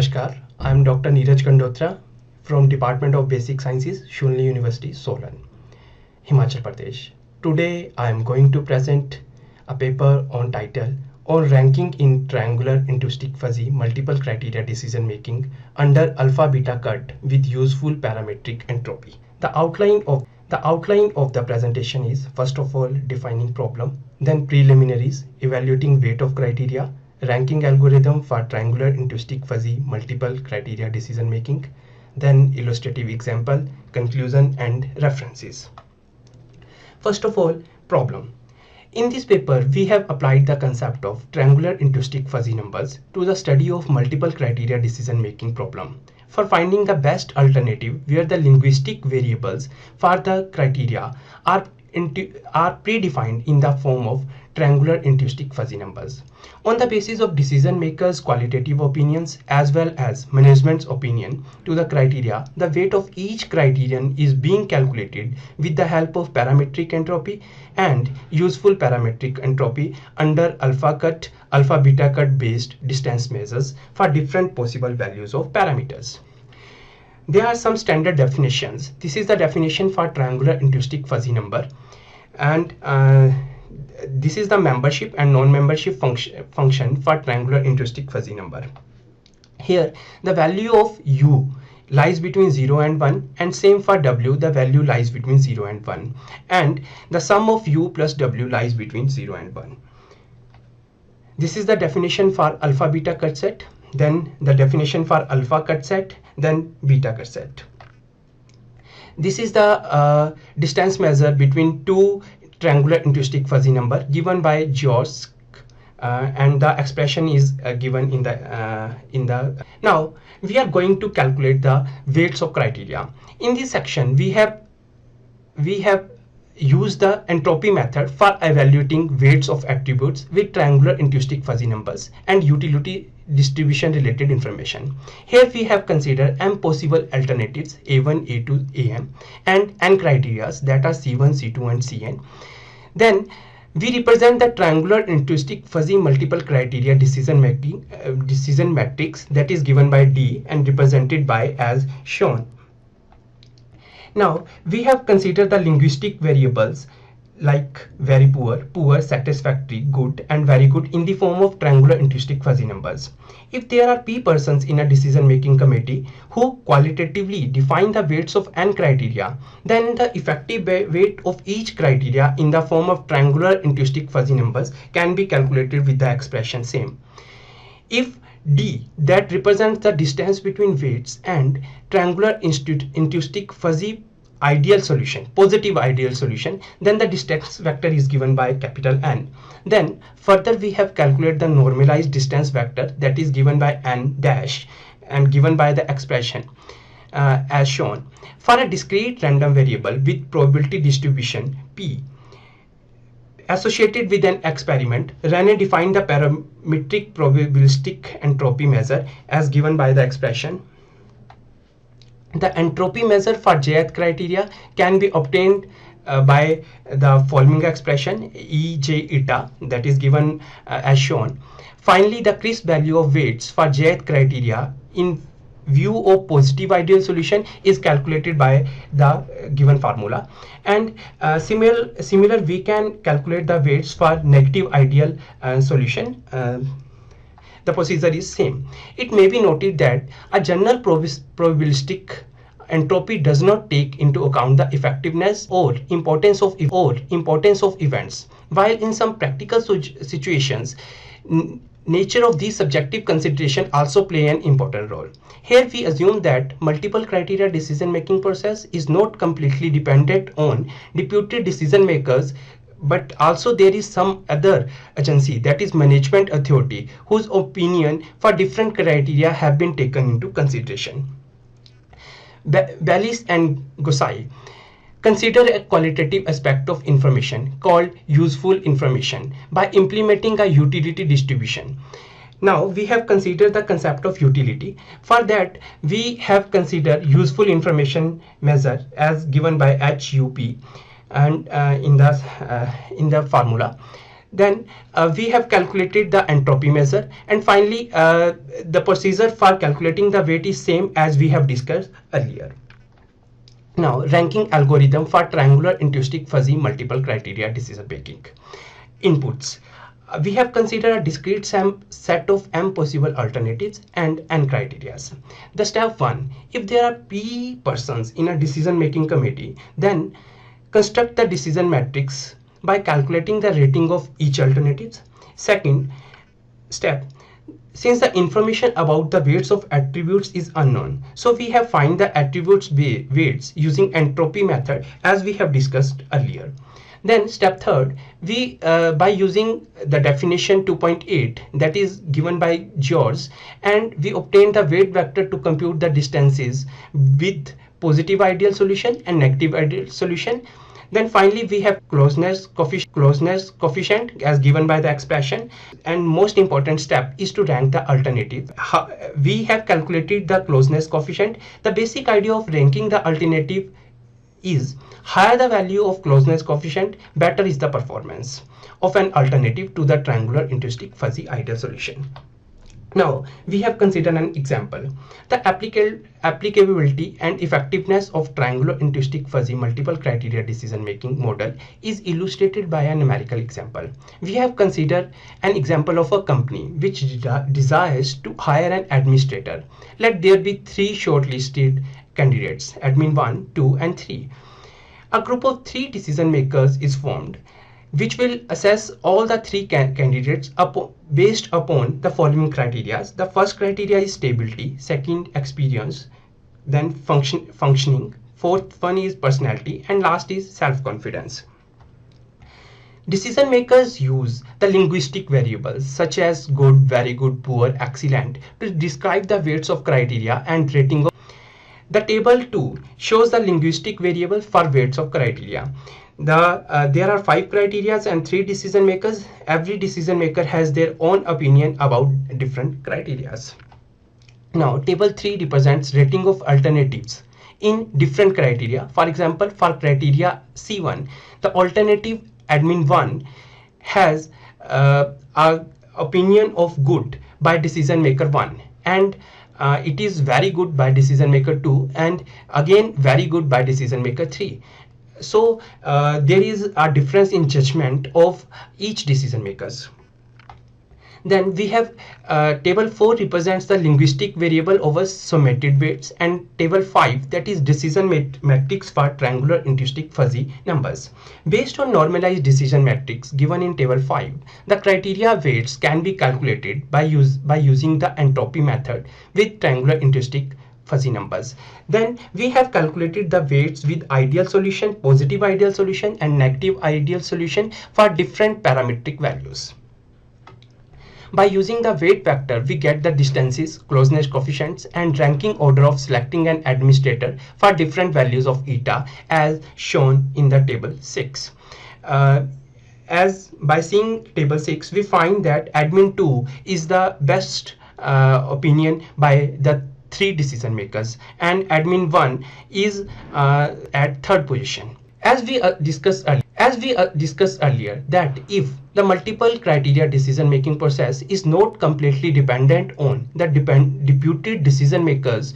Namaskar, I am Dr. Neeraj Gandotra from Department of Basic Sciences, Shunli University, Solan, Himachal Pradesh. Today I am going to present a paper on title on ranking in triangular intuitionistic fuzzy multiple criteria decision making under alpha beta cut with useful parametric entropy. The outline of the presentation is first of all defining problem, then preliminaries, evaluating weight of criteria, ranking algorithm for triangular intuitionistic fuzzy multiple criteria decision making, then illustrative example, conclusion and references. First of all, problem. In this paper, we have applied the concept of triangular intuitionistic fuzzy numbers to the study of multiple criteria decision making problem for finding the best alternative where the linguistic variables for the criteria are predefined in the form of triangular intuitionistic fuzzy numbers. On the basis of decision makers' qualitative opinions as well as management's opinion to the criteria, the weight of each criterion is being calculated with the help of parametric entropy and useful parametric entropy under alpha beta cut based distance measures for different possible values of parameters. There are some standard definitions. This is the definition for triangular intuitionistic fuzzy number, and this is the membership and non-membership function for triangular intuitionistic fuzzy number. Here the value of u lies between 0 and 1, and same for w, the value lies between 0 and 1, and the sum of u plus w lies between 0 and 1. This is the definition for alpha beta cut set, then the definition for alpha cut set, then beta cut set. This is the distance measure between two triangular intuitionistic fuzzy number given by George, and the expression is given in the. Now we are going to calculate the weights of criteria. In this section, we have used the entropy method for evaluating weights of attributes with triangular intuitionistic fuzzy numbers and utility distribution related information. Here we have considered m possible alternatives a1, a2, am and n criteria that are c1, c2 and cn. Then we represent the triangular intuitionistic fuzzy multiple criteria decision matrix that is given by D and represented by as shown. Now we have considered the linguistic variables like very poor, satisfactory, good and very good in the form of triangular intuitionistic fuzzy numbers. If there are p persons in a decision making committee who qualitatively define the weights of n criteria, then the effective weight of each criteria in the form of triangular intuitionistic fuzzy numbers can be calculated with the expression same. If D, that represents the distance between weights, and triangular intuitionistic fuzzy ideal solution, positive ideal solution, then the distance vector is given by capital N. Then further we have calculated the normalized distance vector that is given by n dash and given by the expression as shown. For a discrete random variable with probability distribution p associated with an experiment, Rene defined the parametric probabilistic entropy measure as given by the expression. The entropy measure for jth criteria can be obtained by the following expression Ej eta that is given as shown. Finally, the crisp value of weights for jth criteria in view of positive ideal solution is calculated by the given formula, and similar we can calculate the weights for negative ideal solution. The procedure is same. It may be noted that a general probabilistic entropy does not take into account the effectiveness or importance of events, while in some practical situations nature of these subjective considerations also play an important role. Here we assume that multiple criteria decision making process is not completely dependent on deputed decision makers, but also there is some other agency, that is management authority, whose opinion for different criteria have been taken into consideration. Bayes and Gosai consider a qualitative aspect of information called useful information by implementing a utility distribution. Now we have considered the concept of utility. For that we have considered useful information measure as given by HUP and in the formula. Then we have calculated the entropy measure, and finally the procedure for calculating the weight is same as we have discussed earlier. Now, ranking algorithm for triangular intuitive fuzzy multiple criteria decision making. Inputs. We have considered a discrete set of m possible alternatives and n criteria. The step 1, if there are p persons in a decision making committee, then construct the decision matrix by calculating the rating of each alternative. Second step, since the information about the weights of attributes is unknown, so we have find the attributes weights using entropy method as we have discussed earlier. Then step third, we by using the definition 2.8 that is given by George, and we obtain the weight vector to compute the distances with positive ideal solution and negative ideal solution. Then finally we have closeness coefficient as given by the expression, and most important step is to rank the alternative. We have calculated the closeness coefficient. The basic idea of ranking the alternative is higher the value of closeness coefficient, better is the performance of an alternative to the triangular intuitive fuzzy ideal solution. Now we have considered an example. The applicability and effectiveness of triangular intuitive fuzzy multiple criteria decision making model is illustrated by a numerical example. We have considered an example of a company which desires to hire an administrator. Let there be 3 shortlisted candidates, admin 1, 2 and 3. A group of 3 decision makers is formed which will assess all the 3 candidates based upon the following criteria. The first criteria is stability, second experience, then functioning, fourth one is personality, and last is self-confidence. Decision makers use the linguistic variables such as good, very good, poor, excellent to describe the weights of criteria and rating of. The table 2 shows the linguistic variable for weights of criteria. There are 5 criteria and 3 decision makers. Every decision maker has their own opinion about different criteria. Now table 3 represents rating of alternatives in different criteria. For example, for criteria C1, the alternative admin 1 has a opinion of good by decision maker 1, and it is very good by decision maker 2, and again very good by decision maker 3. So there is a difference in judgment of each decision makers. Then we have table 4 represents the linguistic variable over summated weights, and table 5 that is decision matrix for triangular intuitive fuzzy numbers. Based on normalized decision matrix given in table 5, the criteria weights can be calculated by using the entropy method with triangular intuitive fuzzy numbers. Then we have calculated the weights with ideal solution, positive ideal solution and negative ideal solution for different parametric values. By using the weight vector, we get the distances, closeness coefficients and ranking order of selecting an administrator for different values of eta as shown in the table 6. As by seeing table 6, we find that admin 2 is the best opinion by the 3 decision makers, and admin 1 is at 3rd position. As we discussed earlier, that if the multiple criteria decision making process is not completely dependent on the deputed decision makers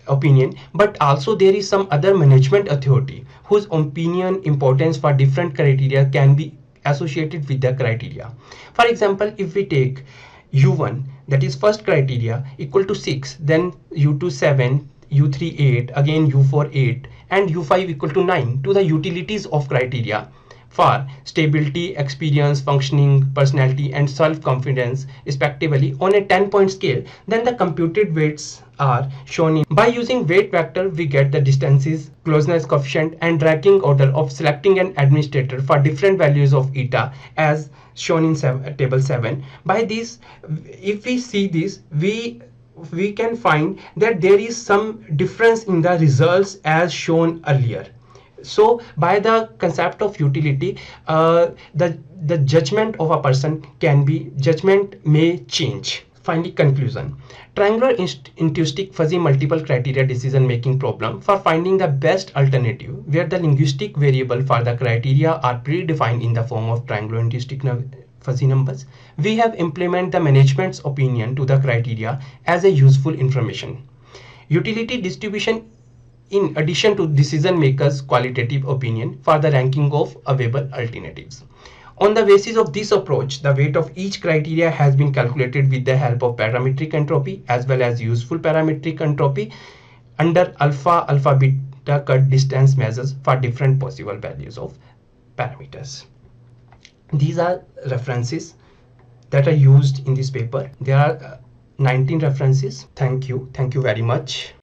opinion, but also there is some other management authority whose opinion importance for different criteria can be associated with the criteria. For example, if we take U1, that is first criteria, equal to 6, then U2 7, U3 8, again U4 8 and U5 equal to 9 to the utilities of criteria for stability, experience, functioning, personality and self-confidence respectively on a 10-point scale, then the computed weights are shown in. By using weight vector, we get the distances, closeness coefficient and ranking order of selecting an administrator for different values of eta as shown in table 7. By this, if we see this, we can find that there is some difference in the results as shown earlier. So by the concept of utility, the judgment of a person judgment may change. Finally, conclusion. Triangular intuitive fuzzy multiple criteria decision making problem for finding the best alternative where the linguistic variable for the criteria are predefined in the form of triangular intuitive fuzzy numbers, we have implemented the management's opinion to the criteria as a useful information. Utility distribution in addition to decision makers' qualitative opinion for the ranking of available alternatives. On the basis of this approach, the weight of each criteria has been calculated with the help of parametric entropy as well as useful parametric entropy under alpha beta cut distance measures for different possible values of parameters. These are references that are used in this paper. There are 19 references. Thank you very much.